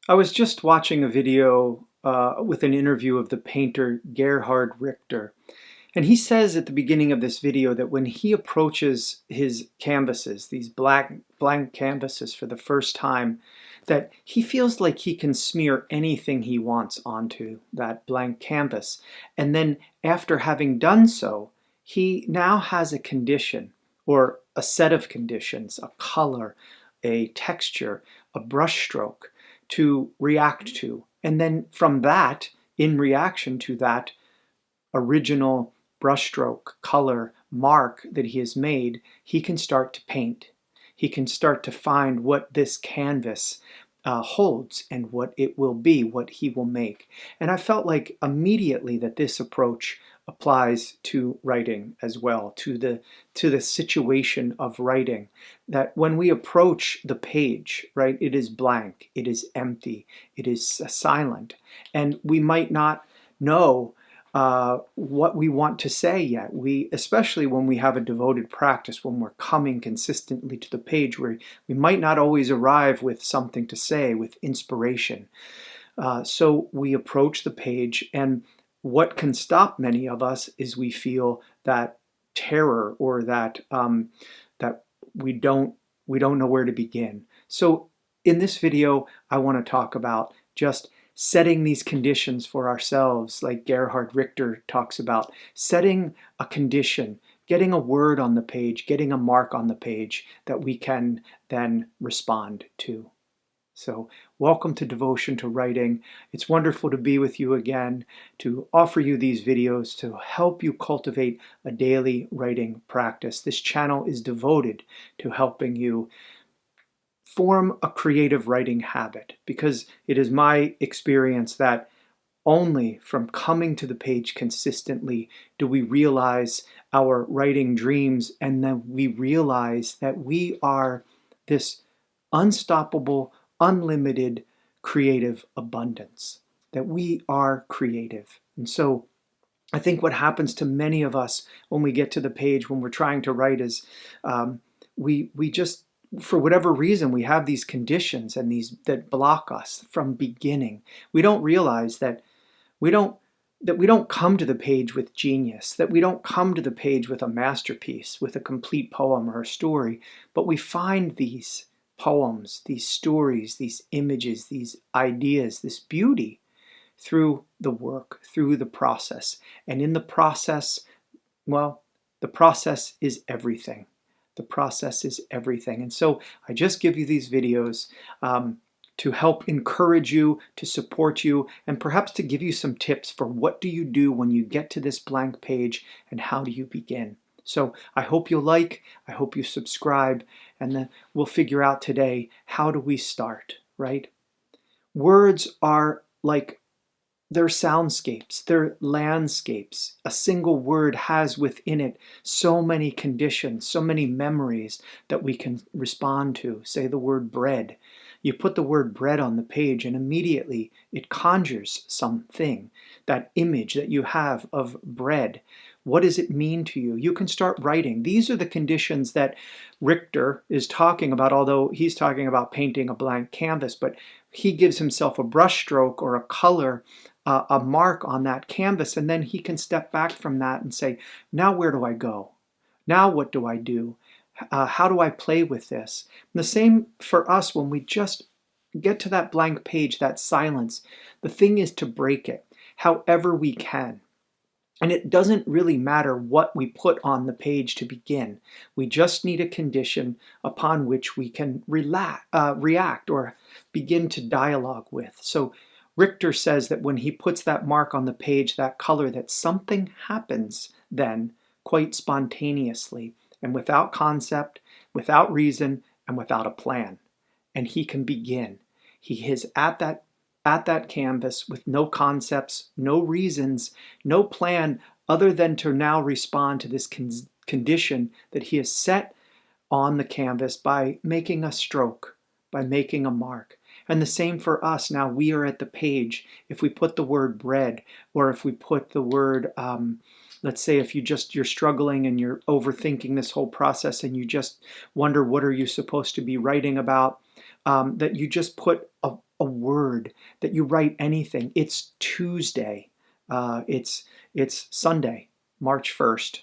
I was just watching a video with an interview of the painter Gerhard Richter. And he says at the beginning of this video that when he approaches his canvases, these blank canvases for the first time, that he feels like he can smear anything he wants onto that blank canvas. And then after having done so, he now has a condition or a set of conditions, a color, a texture, a brushstroke to react to. And then from that, in reaction to that original brushstroke, color, mark that he has made, he can start to paint. He can start to find what this canvas holds and what it will be, what he will make. And I felt like immediately that this approach applies to writing as well, to the situation of writing. That when we approach the page, right, it is blank, it is empty, it is silent, and we might not know what we want to say yet. Especially when we have a devoted practice, when we're coming consistently to the page, where we might not always arrive with something to say, with inspiration. So we approach the page, and what can stop many of us is we feel that terror, or that that we don't know where to begin. So in this video, I want to talk about just setting these conditions for ourselves, like Gerhard Richter talks about, setting a condition, getting a word on the page, getting a mark on the page that we can then respond to. So welcome to Devotion to Writing. It's wonderful to be with you again, to offer you these videos to help you cultivate a daily writing practice. This channel is devoted to helping you form a creative writing habit, because it is my experience that only from coming to the page consistently do we realize our writing dreams, and then we realize that we are this unstoppable, unlimited creative abundance, that we are creative. And so I think what happens to many of us when we get to the page, when we're trying to write, is we just, for whatever reason, we have these conditions and these that block us from beginning. We don't realize that we don't come to the page with genius, that we don't come to the page with a masterpiece, with a complete poem or a story, but we find these poems, these stories, these images, these ideas, this beauty through the work, through the process. And in the process, well, the process is everything. The process is everything. And so I just give you these videos to help encourage you, to support you, and perhaps to give you some tips for what do you do when you get to this blank page, and how do you begin. So I hope you'll like, I hope you subscribe, and then we'll figure out today, how do we start, right? Words are like, they're soundscapes, they're landscapes. A single word has within it so many conditions, so many memories that we can respond to. Say the word bread. You put the word bread on the page, and immediately it conjures something, that image that you have of bread. What does it mean to you? You can start writing. These are the conditions that Richter is talking about, although he's talking about painting a blank canvas, but he gives himself a brushstroke or a color, a mark on that canvas, and then he can step back from that and say, now where do I go? Now what do I do? How do I play with this? And the same for us when we just get to that blank page, that silence. The thing is to break it however we can. And it doesn't really matter what we put on the page to begin. We just need a condition upon which we can react or begin to dialogue with. So Richter says that when he puts that mark on the page, that color, that something happens then quite spontaneously and without concept, without reason, and without a plan. And he can begin. He is at that canvas with no concepts, no reasons, no plan, other than to now respond to this condition that he has set on the canvas by making a stroke, by making a mark. And the same for us. Now we are at the page. If we put the word bread, or if we put the word, let's say if you're struggling and you're overthinking this whole process, and you just wonder what are you supposed to be writing about, that you just put a word, that you write anything. It's Tuesday. It's Sunday, March 1st.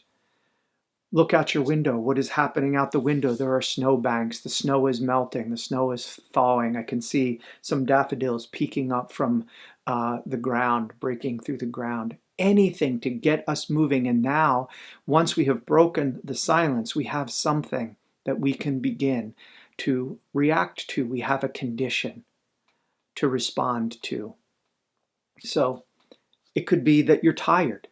Look out your window. What is happening out the window? There are snow banks. The snow is melting. The snow is thawing. I can see some daffodils peeking up from the ground, breaking through the ground. Anything to get us moving. And now, once we have broken the silence, we have something that we can begin to react to. We have a condition to respond to. So it could be that you're tired.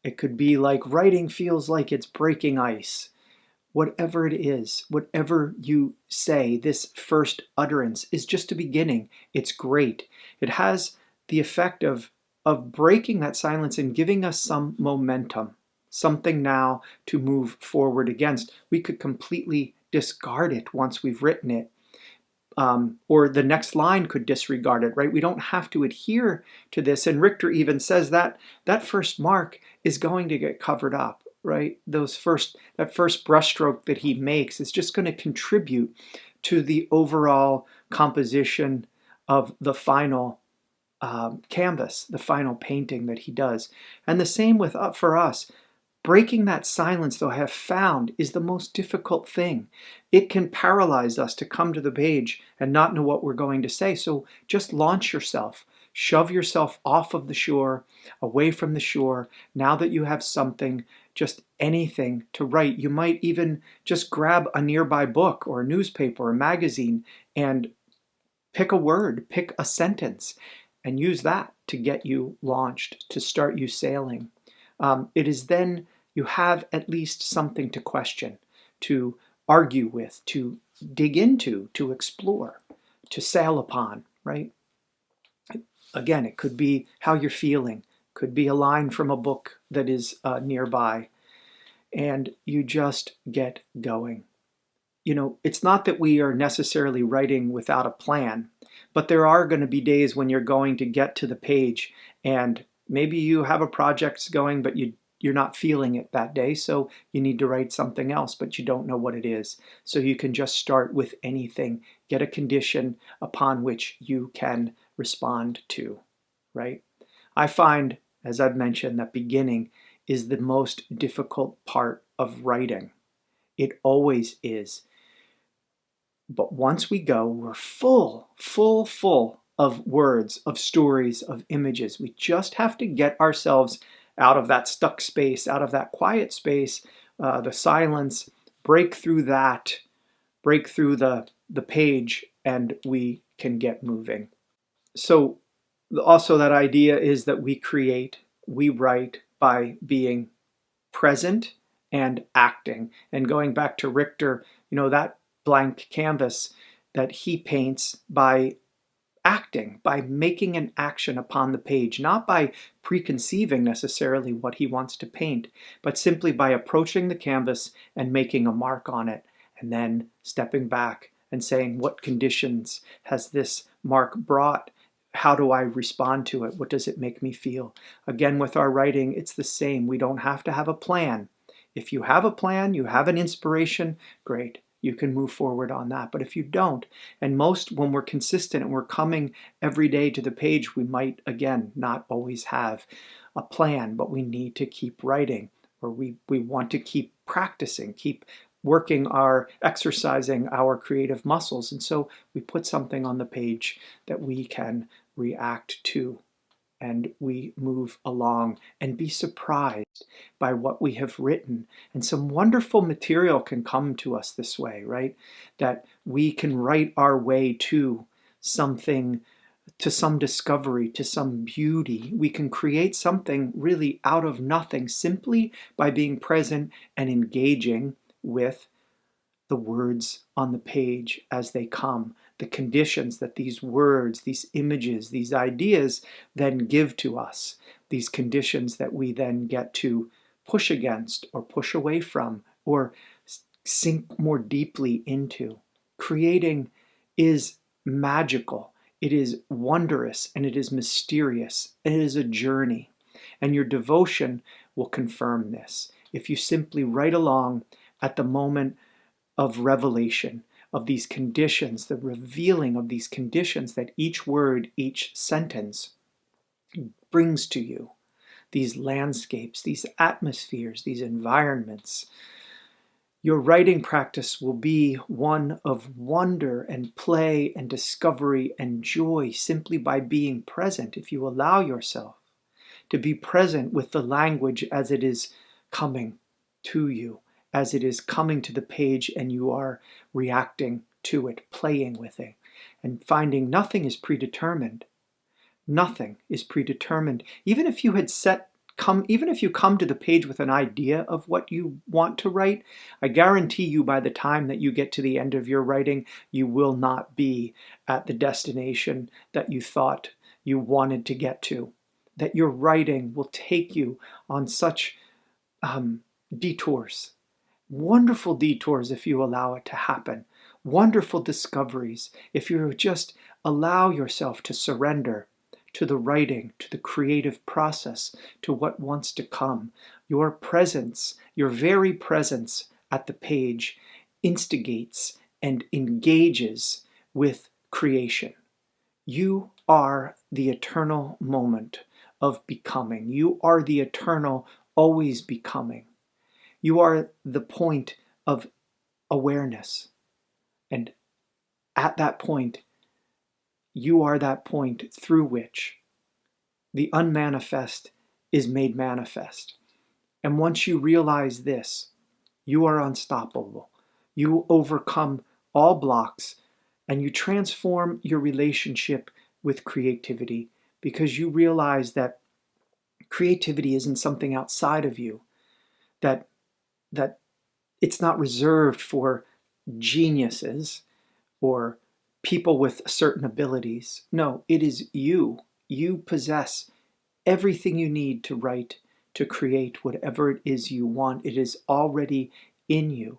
It could be like writing feels like it's breaking ice. Whatever it is, whatever you say, this first utterance is just a beginning. It's great. It has the effect of breaking that silence and giving us some momentum, something now to move forward against. We could completely discard it once we've written it. Or the next line could disregard it, right? We don't have to adhere to this. And Richter even says that that first mark is going to get covered up, right? That first brushstroke that he makes is just going to contribute to the overall composition of the final canvas, the final painting that he does. And the same with for us. Breaking that silence, though, I have found is the most difficult thing. It can paralyze us to come to the page and not know what we're going to say. So just launch yourself. Shove yourself off of the shore, away from the shore. Now that you have something, just anything to write. You might even just grab a nearby book or a newspaper or a magazine and pick a word, pick a sentence, and use that to get you launched, to start you sailing. It is then you have at least something to question, to argue with, to dig into, to explore, to sail upon, right? Again, it could be how you're feeling, could be a line from a book that is nearby, and you just get going. You know, it's not that we are necessarily writing without a plan, but there are going to be days when you're going to get to the page and maybe you have a project going, but you're not feeling it that day, so you need to write something else, but you don't know what it is. So you can just start with anything, get a condition upon which you can respond to, right? I find, as I've mentioned, that beginning is the most difficult part of writing. It always is. But once we go, we're full of words, of stories, of images. We just have to get ourselves out of that stuck space, out of that quiet space, the silence, break through that, break through the page, and we can get moving. So also that idea is that we create, we write by being present and acting. And going back to Richter, you know, that blank canvas that he paints by acting, by making an action upon the page, not by preconceiving necessarily what he wants to paint, but simply by approaching the canvas and making a mark on it, and then stepping back and saying, what conditions has this mark brought? How do I respond to it? What does it make me feel? Again, with our writing, it's the same. We don't have to have a plan. If you have a plan, you have an inspiration, great. You can move forward on that. But if you don't, and most when we're consistent and we're coming every day to the page, we might, again, not always have a plan, but we need to keep writing, or we want to keep practicing, keep working exercising our creative muscles. And so we put something on the page that we can react to. And we move along and be surprised by what we have written. And some wonderful material can come to us this way, right? That we can write our way to something, to some discovery, to some beauty. We can create something really out of nothing simply by being present and engaging with the words on the page as they come, the conditions that these words, these images, these ideas then give to us, these conditions that we then get to push against or push away from or sink more deeply into. Creating is magical, it is wondrous, and it is mysterious. It is a journey, and your devotion will confirm this. If you simply write along at the moment of revelation, of these conditions, the revealing of these conditions that each word, each sentence brings to you, these landscapes, these atmospheres, these environments. Your writing practice will be one of wonder and play and discovery and joy simply by being present, if you allow yourself to be present with the language as it is coming to you, as it is coming to the page and you are reacting to it, playing with it, and finding nothing is predetermined. Nothing is predetermined. Even if you come to the page with an idea of what you want to write, I guarantee you by the time that you get to the end of your writing, you will not be at the destination that you thought you wanted to get to. That your writing will take you on such detours, wonderful detours if you allow it to happen, wonderful discoveries if you just allow yourself to surrender to the writing, to the creative process, to what wants to come. Your presence, your very presence at the page instigates and engages with creation. You are the eternal moment of becoming. You are the eternal, always becoming. You are the point of awareness. And at that point, you are that point through which the unmanifest is made manifest. And once you realize this, you are unstoppable. You overcome all blocks and you transform your relationship with creativity because you realize that creativity isn't something outside of you, that it's not reserved for geniuses or people with certain abilities. No, it is you. You possess everything you need to write, to create whatever it is you want. It is already in you.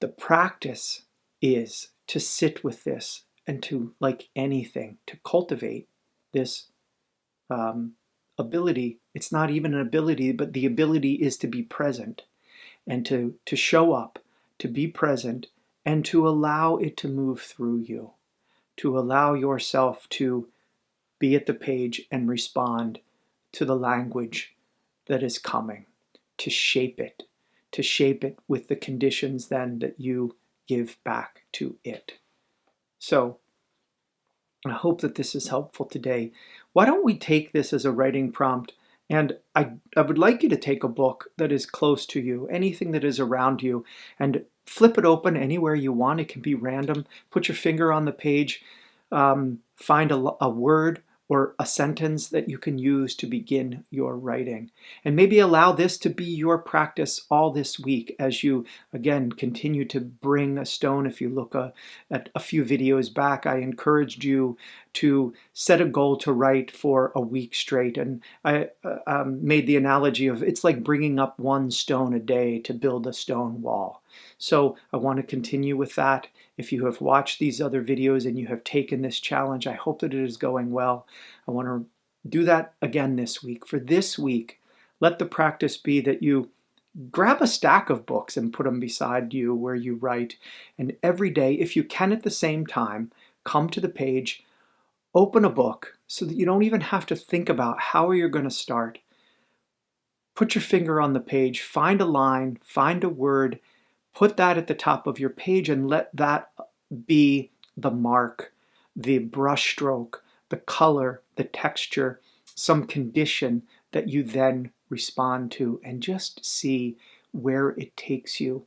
The practice is to sit with this and to, like anything, to cultivate this ability. It's not even an ability, but the ability is to be present and to show up, to be present, and to allow it to move through you, to allow yourself to be at the page and respond to the language that is coming, to shape it with the conditions then that you give back to it. So I hope that this is helpful today. Why don't we take this as a writing prompt? And I would like you to take a book that is close to you, anything that is around you, and flip it open anywhere you want. It can be random. Put your finger on the page. Find a word or a sentence that you can use to begin your writing. And maybe allow this to be your practice all this week as you, again, continue to bring a stone. If you look at a few videos back, I encouraged you to set a goal to write for a week straight. And I made the analogy of it's like bringing up one stone a day to build a stone wall. So I want to continue with that. If you have watched these other videos and you have taken this challenge, I hope that it is going well. I want to do that again this week. For this week, let the practice be that you grab a stack of books and put them beside you where you write. And every day, if you can at the same time, come to the page, open a book so that you don't even have to think about how you're going to start. Put your finger on the page, find a line, find a word, put that at the top of your page and let that be the mark, the brush stroke, the color, the texture, some condition that you then respond to, and just see where it takes you.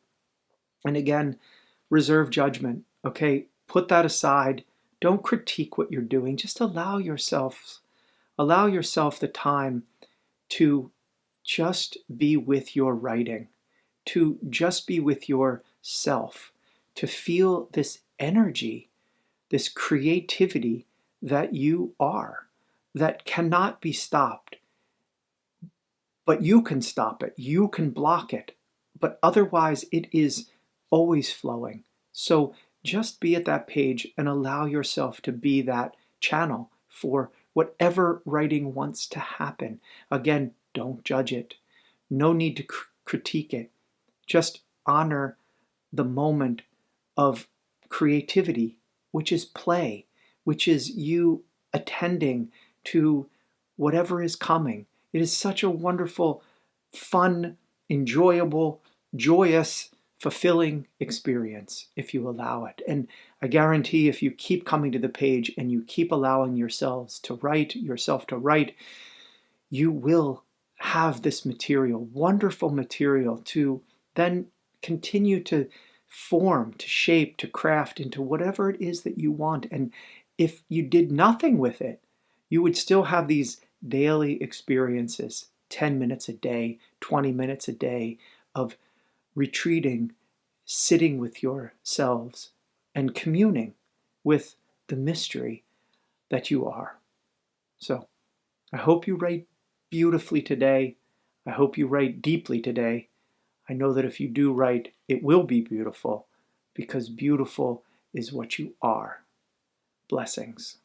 And again, reserve judgment, okay? Put that aside. Don't critique what you're doing. Just allow yourself the time to just be with your writing, to just be with yourself, to feel this energy, this creativity that you are, that cannot be stopped. But you can stop it, you can block it, but otherwise it is always flowing. So just be at that page and allow yourself to be that channel for whatever writing wants to happen. Again, don't judge it. No need to critique it. Just honor the moment of creativity, which is play, which is you attending to whatever is coming. It is such a wonderful, fun, enjoyable, joyous, fulfilling experience if you allow it. And I guarantee if you keep coming to the page and you keep allowing yourself to write, you will have this material, wonderful material, to then continue to form, to shape, to craft into whatever it is that you want. And if you did nothing with it, you would still have these daily experiences, 10 minutes a day, 20 minutes a day, of retreating, sitting with yourselves, and communing with the mystery that you are. So I hope you write beautifully today. I hope you write deeply today. I know that if you do write, it will be beautiful, because beautiful is what you are. Blessings.